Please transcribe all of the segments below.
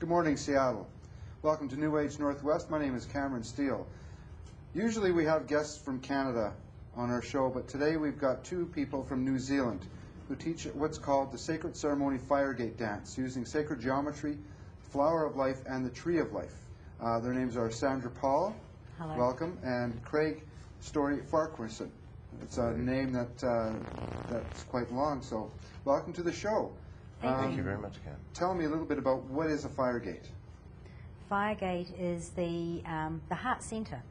Good morning, Seattle. Welcome to New Age Northwest. My name is Cameron Steele. Usually we have guests from Canada on our show, but today we've got two people from New Zealand who teach what's called the Sacred Ceremony Firegate dance, using sacred geometry, Flower of Life, and the Tree of Life. Their names are Sandra Paul, hello, welcome, and Craig Story Farquharson. It's a name that's quite long, so welcome to the show. Thank you very much, Cam. Tell me a little bit about what is a Firegate. Firegate is the heart centre.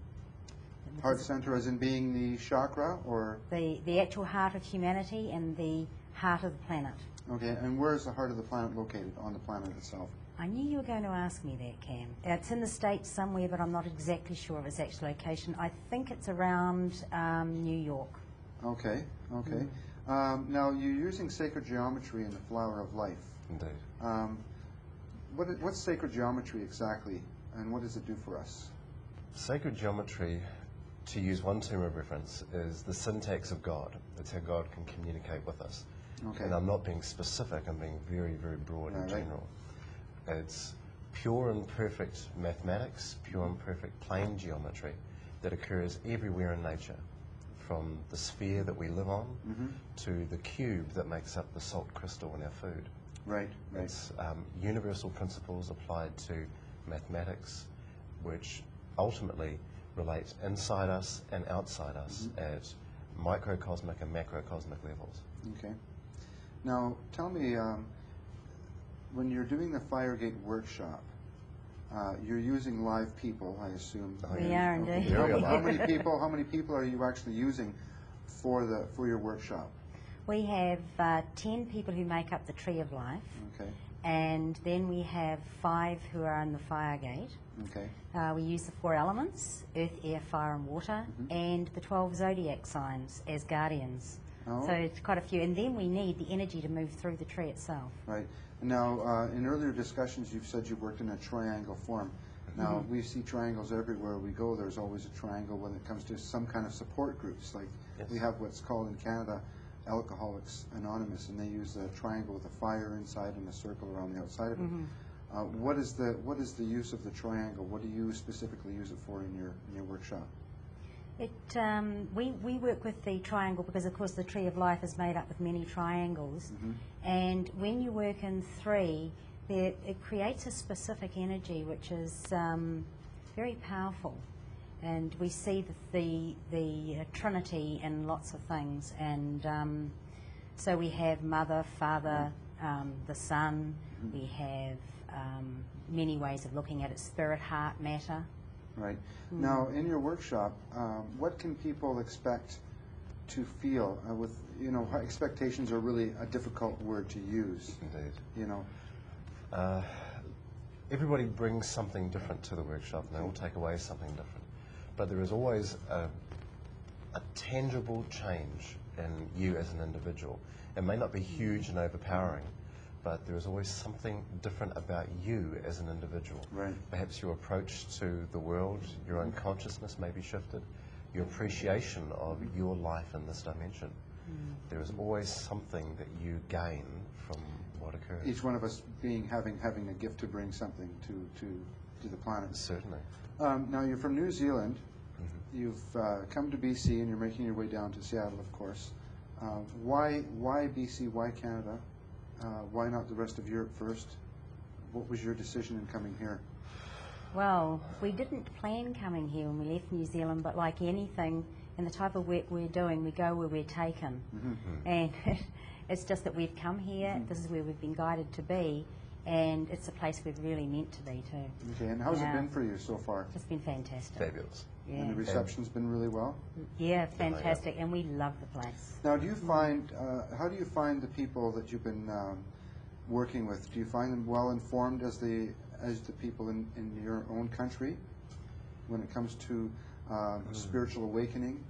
Heart center as in being the chakra, or? The actual heart of humanity and the heart of the planet. Okay, and where is the heart of the planet located on the planet itself? I knew you were going to ask me that, Cam. It's in the States somewhere, but I'm not exactly sure of its actual location. I think it's around New York. Okay, okay. Now, you're using sacred geometry in the Flower of Life. Indeed. What's sacred geometry exactly, and what does it do for us? Sacred geometry, to use one term of reference, is the syntax of God. It's how God can communicate with us. Okay. And I'm not being specific, I'm being very, very broad and general. It's pure and perfect mathematics, pure and perfect plane geometry that occurs everywhere in nature, from the sphere that we live on to the cube that makes up the salt crystal in our food. Right, right. It's universal principles applied to mathematics, which ultimately relate inside us and outside us at microcosmic and macrocosmic levels. Okay. Now, tell me, when you're doing the Firegate workshop, you're using live people, I assume. We are indeed. How many people are you actually using for your workshop? We have 10 people who make up the Tree of Life. Okay. And then we have 5 who are in the Firegate. Okay. We use the 4 elements, earth, air, fire and water, and the 12 zodiac signs as guardians. Oh. So it's quite a few. And then we need the energy to move through the tree itself. Right. Now, in earlier discussions, you've said you've worked in a triangle form. Now, we see triangles everywhere we go. There's always a triangle when it comes to some kind of support groups. Like we have what's called in Canada Alcoholics Anonymous, and they use a triangle with a fire inside and a circle around the outside of it. What is the use of the triangle? What do you specifically use it for in your workshop? We work with the triangle because, of course, the Tree of Life is made up with many triangles, and when you work in 3, it creates a specific energy which is very powerful. And we see the Trinity in lots of things, and so we have Mother, Father, the Son. We have many ways of looking at it: spirit, heart, matter. Right. Now, in your workshop, what can people expect to feel? Expectations are really a difficult word to use. Indeed. You know. Everybody brings something different to the workshop, and they all take away something different. But there is always a tangible change in you as an individual. It may not be huge and overpowering, but there is always something different about you as an individual. Right. Perhaps your approach to the world, your own consciousness may be shifted, your appreciation of your life in this dimension. There is always something that you gain from what occurs. Each one of us having a gift to bring something to the planet. Certainly. Now, you're from New Zealand. You've come to BC, and you're making your way down to Seattle, of course. Why BC? Why Canada? Why not the rest of Europe first? What was your decision in coming here? Well, we didn't plan coming here when we left New Zealand, but like anything, in the type of work we're doing, we go where we're taken. And it's just that we've come here, this is where we've been guided to be, and it's a place we're really meant to be too. Okay, and how's it been for you so far? It's been fantastic. Fabulous. Yeah. And the reception's been really well? Yeah, fantastic, and we love the place. Now, do you find, how do you find the people that you've been working with? Do you find them well informed as the people in your own country when it comes to spiritual awakening?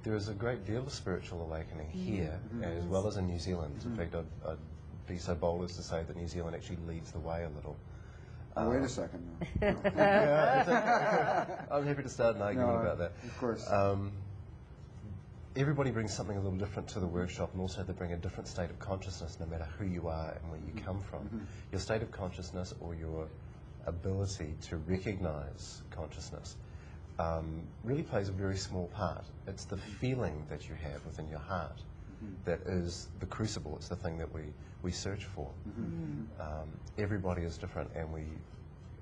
There is a great deal of spiritual awakening here, as well as in New Zealand. In fact, I'd be so bold as to say that New Zealand actually leads the way a little. Wait a second now. I'm happy to start an argument about that. Of course. everybody brings something a little different to the workshop, and also they bring a different state of consciousness no matter who you are and where you come from. Your state of consciousness, or your ability to recognize consciousness, really plays a very small part. It's the feeling that you have within your heart that is the crucible. It's the thing that we search for. Everybody is different, and we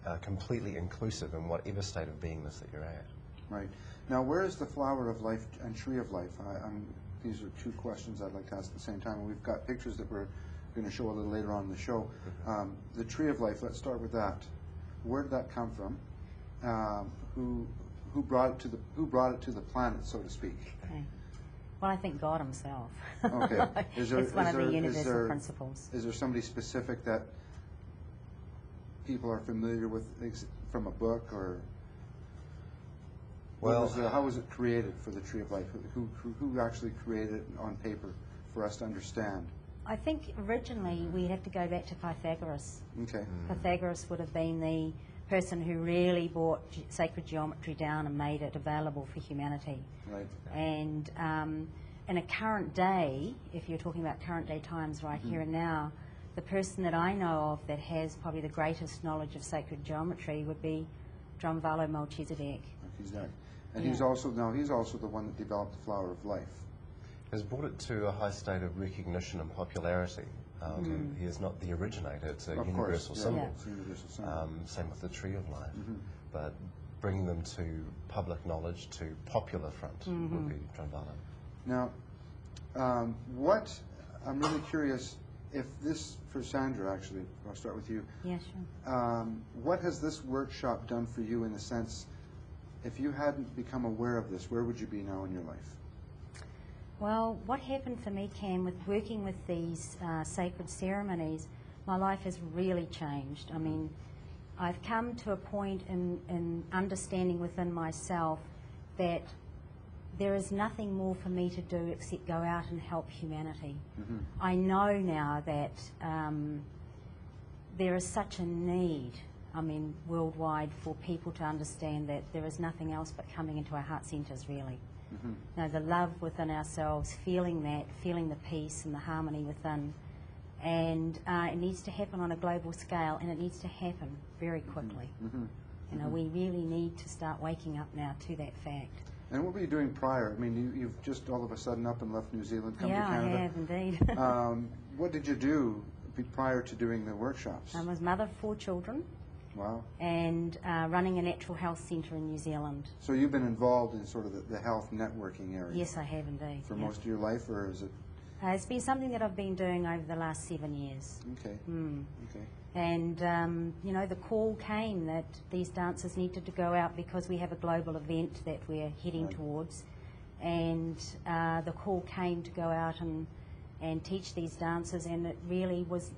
are completely inclusive in whatever state of beingness that you're at. Right. Now, where is the flower of life and tree of life? These are two questions I'd like to ask at the same time. And we've got pictures that we're going to show a little later on in the show. The tree of life, let's start with that. Where did that come from? Who brought it to the planet, so to speak? Okay. Well, I think God himself. Okay. It's one of the universal principles. Is there somebody specific that people are familiar with from a book, or how was it created for the Tree of Life? Who actually created it on paper for us to understand? I think originally we have to go back to Pythagoras. Okay. Pythagoras would have been the person who really brought sacred geometry down and made it available for humanity. Right. And in a current day, if you're talking about current day times right here and now, the person that I know of that has probably the greatest knowledge of sacred geometry would be Drumvalo Melchizedek. And he's also the one that developed the flower of life. Has brought it to a high state of recognition and popularity. He is not the originator, it's a universal symbol. It's a universal symbol. Same with the Tree of Life. But bringing them to public knowledge, to popular front, would be Drumvalo. Now, I'm really curious if this, for Sandra actually, I'll start with you. Yeah, sure. What has this workshop done for you in the sense, if you hadn't become aware of this, where would you be now in your life? Well, what happened for me, Cam, with working with these sacred ceremonies, my life has really changed. I mean, I've come to a point in understanding within myself that there is nothing more for me to do except go out and help humanity. I know now that there is such a need, I mean, worldwide, for people to understand that there is nothing else but coming into our heart centres, really. Now, the love within ourselves, feeling the peace and the harmony within. And it needs to happen on a global scale, and it needs to happen very quickly. You know, we really need to start waking up now to that fact. And what were you doing prior? I mean, you've just all of a sudden up and left New Zealand, come to Canada. Yeah, I have indeed. What did you do prior to doing the workshops? I was mother of 4 children. Wow. And running a natural health centre in New Zealand. So you've been involved in sort of the health networking area? Yes, I have indeed. For most of your life, or is it? It's been something that I've been doing over the last 7 years. Okay. Okay. And, you know, the call came that these dancers needed to go out because we have a global event that we're heading towards. And the call came to go out and teach these dancers, and it really was,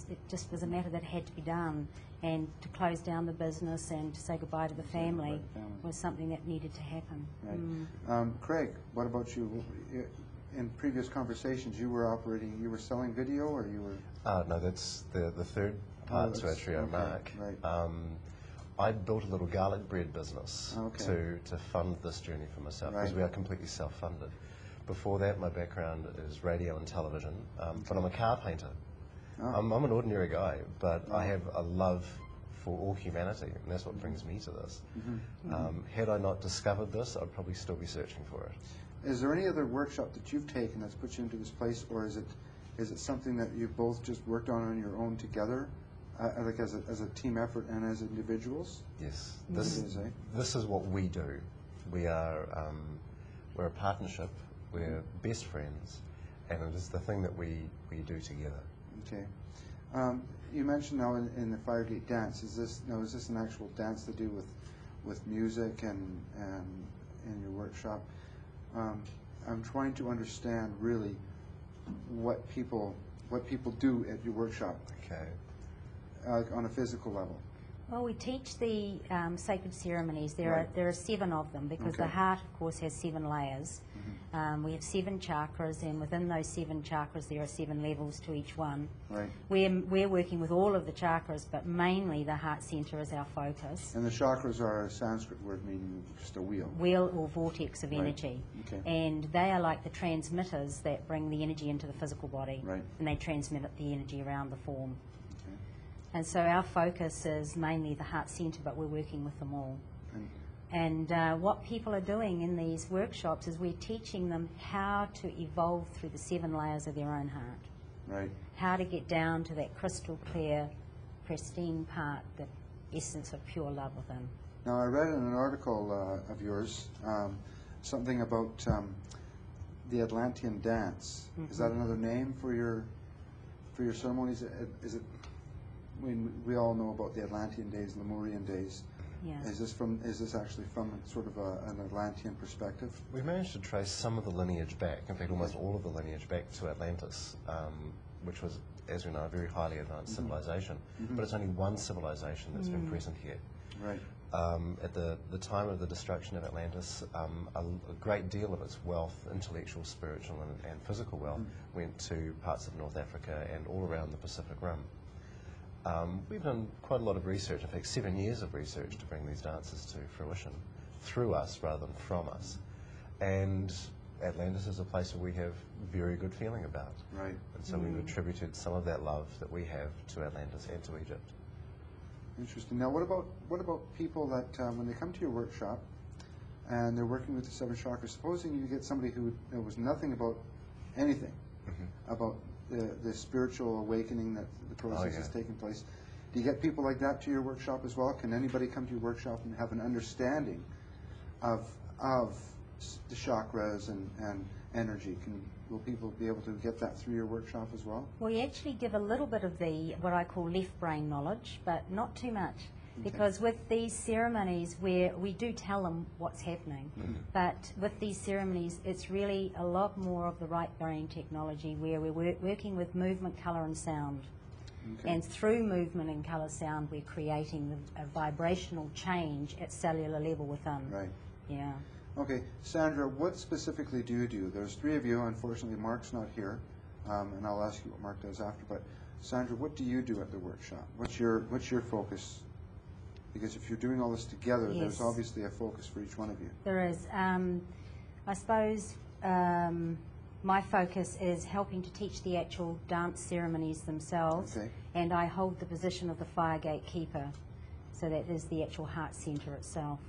it just was a matter that had to be done. And to close down the business and to say goodbye to the family was something that needed to happen. Right. Craig, what about you? In previous conversations, you were selling video, or you were? No, that's the third part to our trio, Mark. Right. I built a little garlic bread business to fund this journey for myself, because we are completely self-funded. Before that, my background is radio and television, but I'm a car painter. I'm an ordinary guy, but I have a love for all humanity, and that's what brings me to this. Had I not discovered this, I'd probably still be searching for it. Is there any other workshop that you've taken that's put you into this place, or is it something that you've both just worked on your own together, like as a team effort and as individuals? Yes, this is what we do. We're a partnership. We're best friends, and it is the thing that we do together. Okay. You mentioned now in the Firegate dance, is this an actual dance to do with music and in your workshop? I'm trying to understand really what people do at your workshop. Okay. On a physical level. Well, we teach the sacred ceremonies. There are 7 of them, because the heart, of course, has 7 layers. We have 7 chakras, and within those 7 chakras there are 7 levels to each one. Right. We're working with all of the chakras, but mainly the heart center is our focus. And the chakras are a Sanskrit word meaning just a wheel. Wheel or vortex of energy. Okay. And they are like the transmitters that bring the energy into the physical body. Right. And they transmit the energy around the form. Okay. And so our focus is mainly the heart center, but we're working with them all. And what people are doing in these workshops is we're teaching them how to evolve through the 7 layers of their own heart. Right. How to get down to that crystal clear, pristine part, the essence of pure love within. Now, I read in an article of yours something about the Atlantean dance. Is that another name for your ceremonies? Is it? We all know about the Atlantean days, Lemurian days. Yeah. Is this actually from sort of an Atlantean perspective? We managed to trace some of the lineage back, in fact almost all of the lineage back to Atlantis, which was, as we know, a very highly advanced civilization. But it's only one civilization that's been present here. Right. At the time of the destruction of Atlantis, a great deal of its wealth, intellectual, spiritual and physical wealth, went to parts of North Africa and all around the Pacific Rim. We've done quite a lot of research, in fact 7 years of research to bring these dances to fruition, through us rather than from us. And Atlantis is a place where we have very good feeling about. Right. And so we've attributed some of that love that we have to Atlantis and to Egypt. Interesting. Now, what about people that when they come to your workshop and they're working with the 7 chakras, supposing you get somebody who knows nothing about anything, about the spiritual awakening that the process is taking place. Do you get people like that to your workshop as well? Can anybody come to your workshop and have an understanding of the chakras and energy? Will people be able to get that through your workshop as well? We actually give a little bit of the what I call left brain knowledge, but not too much. Because with these ceremonies where we do tell them what's happening, but with these ceremonies it's really a lot more of the right brain technology where we're working with movement, colour and sound. And through movement and colour sound we're creating a vibrational change at cellular level within. Right. Yeah. Okay, Sandra, what specifically do you do? There's 3 of you. Unfortunately, Mark's not here, and I'll ask you what Mark does after. But Sandra, what do you do at the workshop? What's your focus? Because if you're doing all this together, there's obviously a focus for each one of you. There is. I suppose my focus is helping to teach the actual dance ceremonies themselves, and I hold the position of the Firegate keeper, so that is the actual heart centre itself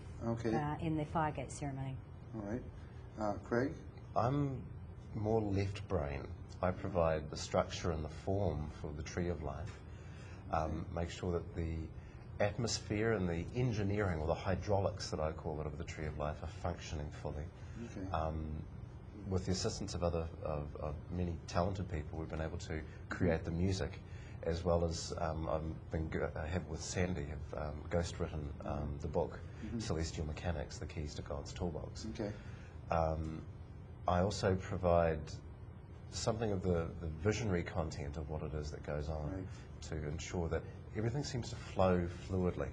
in the Firegate ceremony. All right. Craig? I'm more left brain. I provide the structure and the form for the Tree of Life. Make sure that the atmosphere and the engineering, or the hydraulics that I call it, of the Tree of Life are functioning fully. With the assistance of many talented people, we've been able to create the music, as well as I have with Sandy have ghostwritten the book Celestial Mechanics: The Keys to God's Toolbox. I also provide something of the visionary content of what it is that goes on to ensure that everything seems to flow fluidly.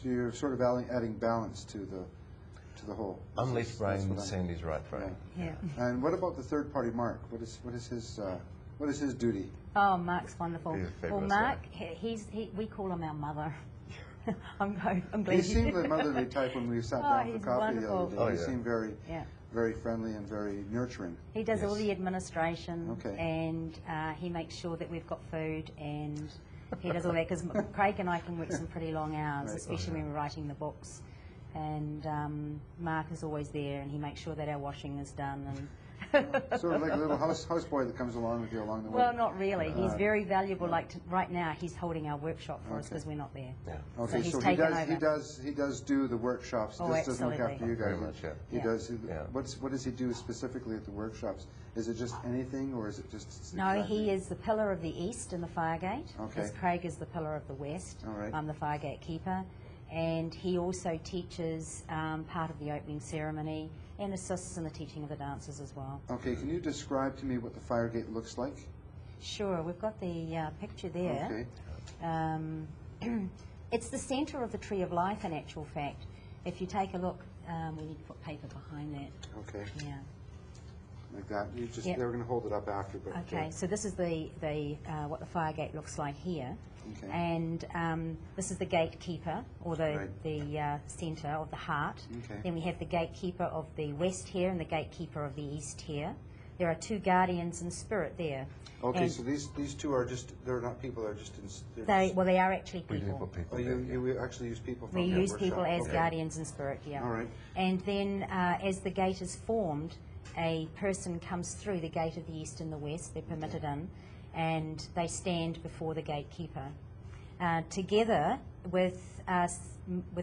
So you're sort of adding balance to the whole. I'm left brain, Sandy's right brain. Yeah. And what about the third party, Mark? What is his duty? Oh, Mark's wonderful. He's a Well, fabulous Mark, we call him our mother. I'm glad He seemed the motherly type when we sat down for he's coffee wonderful. the other day. He seemed very friendly and very nurturing. He does all the administration, Okay. and he makes sure that we've got food, and he does all that, because Craig and I can work some pretty long hours, especially when we're writing the books. And Mark is always there, and he makes sure that our washing is done. And Sort of like a little houseboy that comes along with you along the way. well, not really. He's very valuable. Like right now, he's holding our workshop for us because we're not there. Yeah. Okay, he's so taken over. he does do the workshops. Oh, Just doesn't look after you guys. Very much, He Yeah. does. Yeah. What does he do specifically at the workshops? Is it just anything, or is it just? No, he is the pillar of the east in the Firegate. Okay. As Craig is the pillar of the west. All right. I'm the Firegate keeper. And he also teaches part of the opening ceremony and assists in the teaching of the dances as well. Okay, can you describe to me what the Firegate looks like? Sure, we've got the picture there. Okay. It's the centre of the Tree of Life in actual fact. If you take a look, we need to put paper behind that. Okay. Yeah. like that. You just Yep. They were going to hold it up after, but Okay, so this is the what the Firegate looks like here, Okay. and this is the gatekeeper, or the Right. the centre of the heart. Okay. Then we have the gatekeeper of the west here and the gatekeeper of the east here. There are two guardians in spirit there. Okay, And so these two are just, they're not people, they're just they are actually We do people. put people Oh, there, you actually use people from We your use workshop? people as Okay. guardians in spirit, yeah. All right. And then as the gate is formed, a person comes through the gate of the east and the west, they're permitted in, and they stand before the gatekeeper. Together with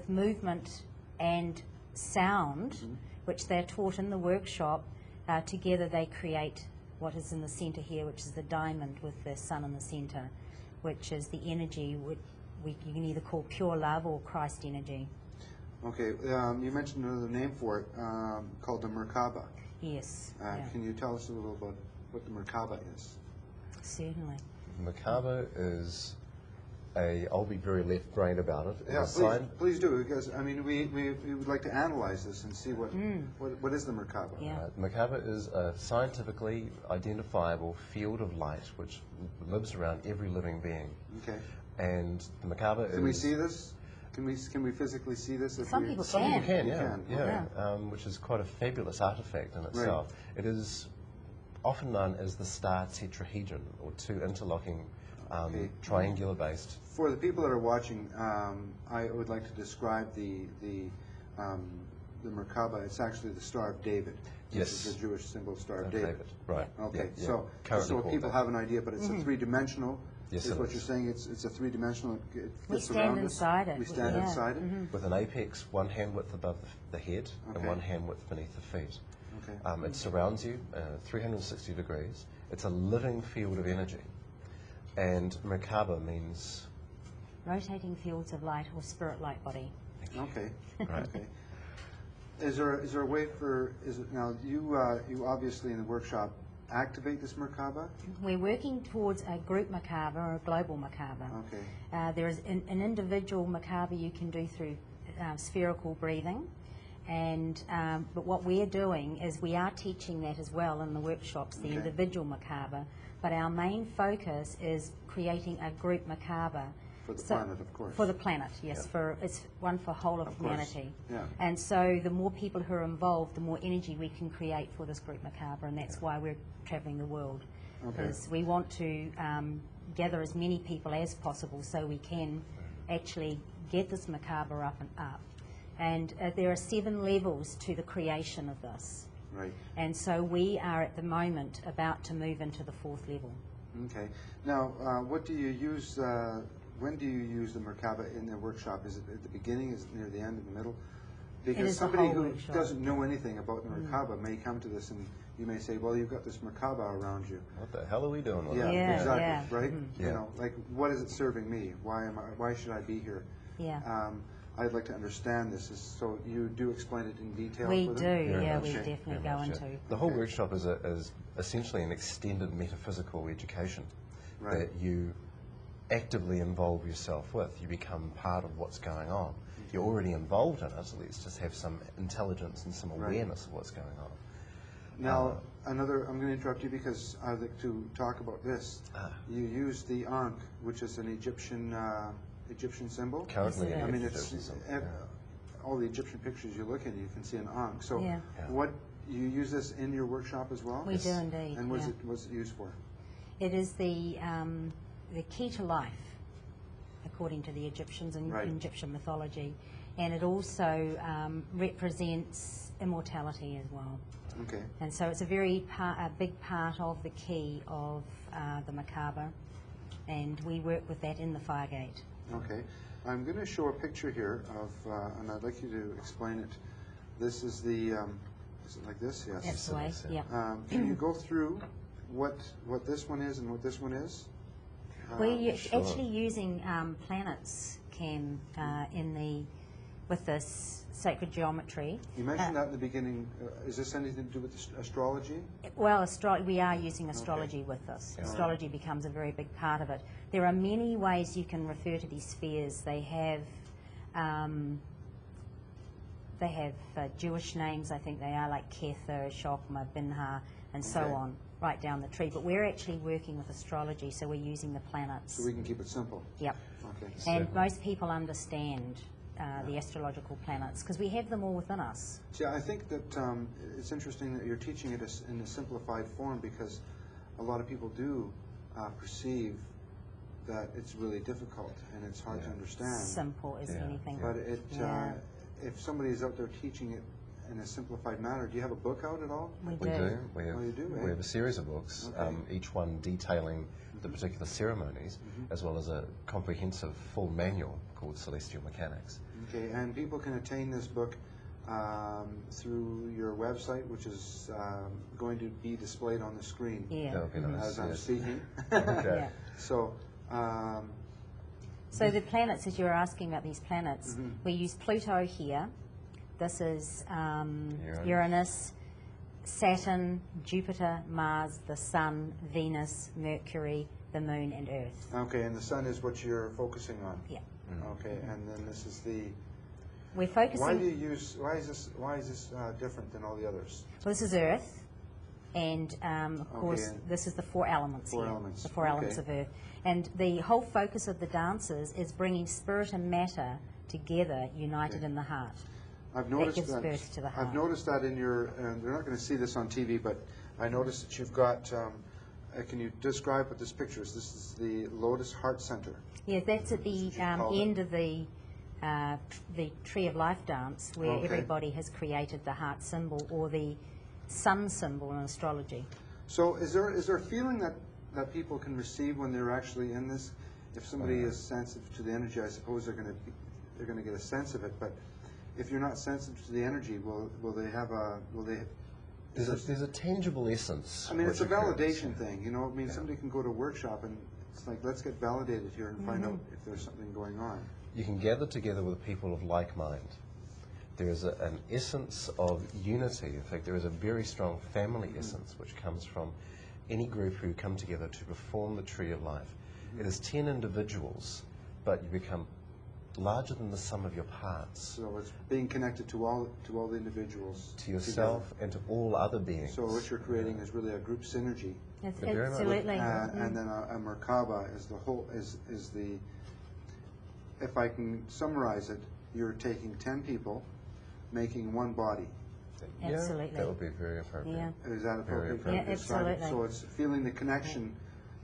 movement and sound, which they're taught in the workshop, together they create what is in the centre here, which is the diamond with the sun in the centre, which is the energy you can either call pure love or Christ energy. Okay, you mentioned another name for it, called the Merkaba. Yes, yeah, Can you tell us a little about what the Merkaba is? certainly. Merkaba is I'll be very left-brained about it. Yeah, It's a please do, because, I mean, we would like to analyze this and see what is the Merkaba? Yeah. Merkaba is a scientifically identifiable field of light which lives around every living being. Okay. And the Merkaba is... Can we see this? Can we physically see this? If Some we- people Some people can, You yeah. can, Yeah, which is quite a fabulous artifact in itself. It is often known as the star tetrahedron, or two interlocking triangular-based. For the people that are watching, I would like to describe the Merkaba. It's actually the Star of David. Yes. This is the Jewish symbol, Star of David. Right. Okay, Yeah, so currently so called people that. have an idea, but it's a three-dimensional. Yes, is it what is. you're saying? It's a three-dimensional. It We fits stand around us. inside it. We stand Yeah. inside it. With an apex 1 hand width above the head Okay. and 1 hand width beneath the feet. Okay. It surrounds you 360 degrees. It's a living field of energy. And Merkaba means... Rotating fields of light or spirit light body. Okay. Right. Okay. Is there a way for? Is it now? You obviously in the workshop activate this Merkaba. We're working towards a group Merkaba or a global Merkaba. Okay. There is an individual Merkaba you can do through spherical breathing, and but what we're doing is we are teaching that as well in the workshops, the Okay. individual Merkaba, but our main focus is creating a group Merkaba. For the planet, of course. For the planet, yes. Yeah. It's one for whole of Of course. humanity. Yeah. And so the more people who are involved, the more energy we can create for this group Merkaba, and that's why we're travelling the world. Okay. Because we want to gather as many people as possible so we can actually get this Merkaba up and up. And there are 7 levels to the creation of this. Right. And so we are at the moment about to move into the 4th level. Okay. Now, what do you use? When do you use the Merkaba in the workshop? Is it at the beginning? Is it near the end? In the middle? Because is the somebody whole who workshop. doesn't know anything about the Merkaba may come to this and you may say, "Well, you've got this Merkaba around you." What the hell are we doing with Yeah, it? Yeah, exactly. yeah. Right. Yeah. You know, like, what is it serving me? Why should I be here? Yeah. I'd like to understand this. So you do explain it in detail. We for do, them? Very yeah, much, we yeah. definitely Very go much, into. yeah. The whole Okay. workshop is essentially an extended metaphysical education Right. that you actively involve yourself with. You become part of what's going on. You're already involved in it, so let's just have some intelligence and some Right. awareness of what's going on. Now, I'm going to interrupt you because I'd like to talk about this. You use the Ankh, which is an Egyptian symbol. Currently, Yes, it in I mean, Egyptian it's symbol, all the Egyptian pictures you look in, you can see an Ankh. So, Yeah. Yeah. what you use this in your workshop as well? We do indeed. And what's yeah. it used for? It is the key to life, according to the Egyptians and Right. Egyptian mythology, and it also represents immortality as well. Okay. And so it's a big part of the key of the Merkaba, and we work with that in the Firegate. Okay. I'm going to show a picture here of, and I'd like you to explain it. This is the, is it like this? Yes. That's the way, Yes, yeah. Can you go through what this one is and what this one is? We're sure. actually using planets, Cam, with this sacred geometry. You mentioned that in the beginning. Is this anything to do with astrology? Well, we are using astrology with this. Yeah. Astrology becomes a very big part of it. There are many ways you can refer to these spheres. They have Jewish names, I think they are, like Kether, Shokma, Binha. and so on, right down the tree. But we're actually working with astrology, so we're using the planets. So we can keep it simple. Yep. Okay. And most people understand the astrological planets because we have them all within us. See, I think that it's interesting that you're teaching it in a simplified form, because a lot of people do perceive that it's really difficult and it's hard to understand. Simple as anything. But if somebody is out there teaching it in a simplified manner, do you have a book out at all? We We do. do. We have, you do, eh? we have a series of books, each one detailing the particular ceremonies, as well as a comprehensive full manual called Celestial Mechanics. Okay, and people can attain this book through your website, which is going to be displayed on the screen Yeah. That would be nice. as I'm yes. speaking. Okay. Yeah. So, So the planets, as you were asking about these planets, we use Pluto here. This is Uranus, Saturn, Jupiter, Mars, the Sun, Venus, Mercury, the Moon, and Earth. okay, and the sun is what you're focusing on. Yeah. Okay, and then this is the. We're focusing. Why do you use? Why is this different than all the others? Well, this is Earth, and of course, and this is the four elements Four here, elements, the four elements of Earth. And the whole focus of the dances is bringing spirit and matter together, united in the heart. I've noticed gives birth to the I've heart. noticed that in your. They're not going to see this on TV, but I noticed that you've got. Can you describe what this picture is? This is the Lotus Heart Center. Yeah, that's at the called end of the Tree of Life dance, where Okay. everybody has created the heart symbol or the sun symbol in astrology. So, is there a feeling that people can receive when they're actually in this? If somebody is sensitive to the energy, I suppose they're going to get a sense of it. But if you're not sensitive to the energy, will they? There's a tangible essence. I mean, it's a which occurs. validation thing, you know. I mean, somebody can go to a workshop and it's like, let's get validated here and find out if there's something going on. You can gather together with people of like mind. There is an essence of unity. In fact, there is a very strong family essence which comes from any group who come together to perform the Tree of Life. It is 10 individuals, but you become larger than the sum of your parts. So it's being connected to all the individuals. To yourself and to all other beings. So what you're creating is really a group synergy. Very much. Absolutely. And then a Merkaba is the whole is the. If I can summarize it, you're taking 10 people, making one body. Yeah, Absolutely. that would be very appropriate. Yeah. Is that Very appropriate? Yeah, absolutely. So it's feeling the connection,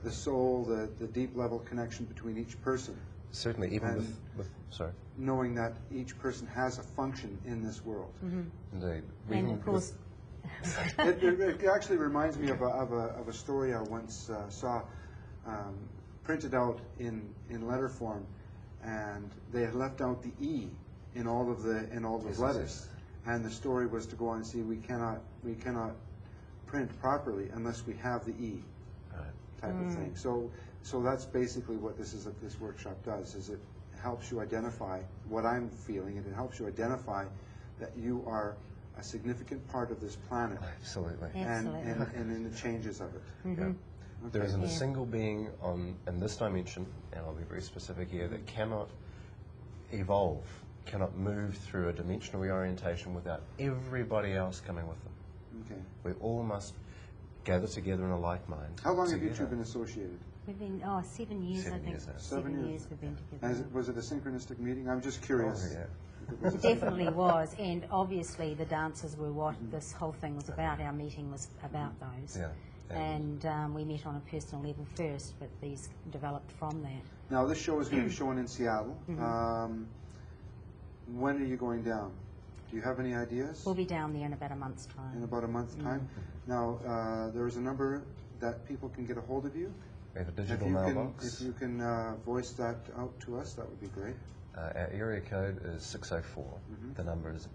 the soul, the deep level connection between each person, Certainly, even And- with sorry, knowing that each person has a function in this world. indeed. And Even of course, It actually reminds me of a story I once saw printed out in letter form, and they had left out the E in all of the Yes, letters, and the story was to go on and see we cannot print properly unless we have the E right. type of thing. So that's basically what this workshop does. Is it helps you identify what I'm feeling, and it helps you identify that you are a significant part of this planet Absolutely. Absolutely. and in the changes of it. Yeah. There Okay. isn't a single being in this dimension, and I'll be very specific here, that cannot evolve, cannot move through a dimensional reorientation without everybody else coming with them. Okay. We all must gather together in a like mind. How long have you together. two been associated? we've been 7 years, 7 I think. years now. 7 years. we've been And together. was it a synchronistic meeting? I'm just curious. Oh, yeah. It definitely was, and obviously the dances were what this whole thing was about. Our meeting was about those. Yeah. And we met on a personal level first, but these developed from that. Now this show is going to be shown in Seattle. When are you going down? Do you have any ideas? We'll be down there in about a month's In time. about a month's time. Now there is a number that people can get a hold of you. We have a If digital you can, mailbox. if you can voice that out to us, that would be great. Our area code is 604. The number is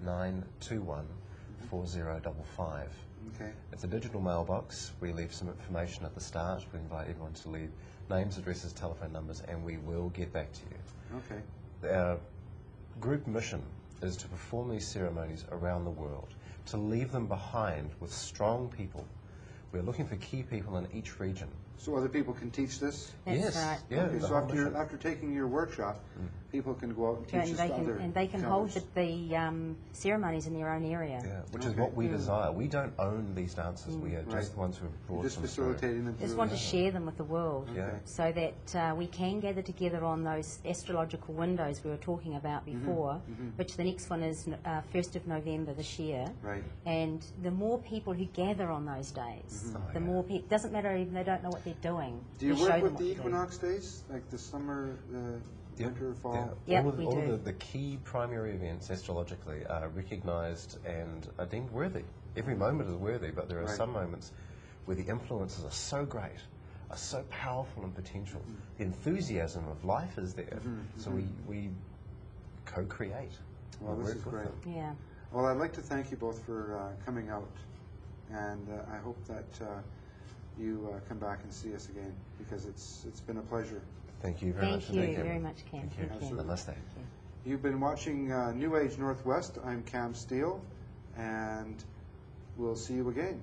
921-4055. Okay. It's a digital mailbox. We leave some information at the start. We invite everyone to leave names, addresses, telephone numbers, and we will get back to you. Okay. Our group mission is to perform these ceremonies around the world, to leave them behind with strong people. We're looking for key people in each region So other people can teach this? That's Yes, right. yeah. Okay, the so whole mission. after taking your workshop, people can go out and teach And this they to other can, and they can hold fellows. the ceremonies in their own area. Yeah, which is Okay. what we desire. We don't own these dances. We are just Right. the ones who have brought Just them through. facilitating them Just through. want to share them with the world, Yeah. so that we can gather together on those astrological windows we were talking about before, which the next one is 1st of November this year. Right. And the more people who gather on those days, Oh, the yeah. more people, doesn't matter even they don't know what they're doing. Do you we show work them with what the to do. equinox days, like the summer, the winter, fall? Yep, all of, we all do. of the key primary events astrologically are recognised and are deemed worthy. Every moment is worthy, but there are Right. some moments where the influences are so great, are so powerful and potential. The enthusiasm of life is there, so we co-create. Well, We this work is with great. them. Yeah. Well, I'd like to thank you both for coming out, and I hope that you come back and see us again, because it's been a pleasure. Thank you very much. Thank you indeed. very much, Cam. Thank you. Thank you. Namaste. You've been watching New Age Northwest. I'm Cam Steele, and we'll see you again.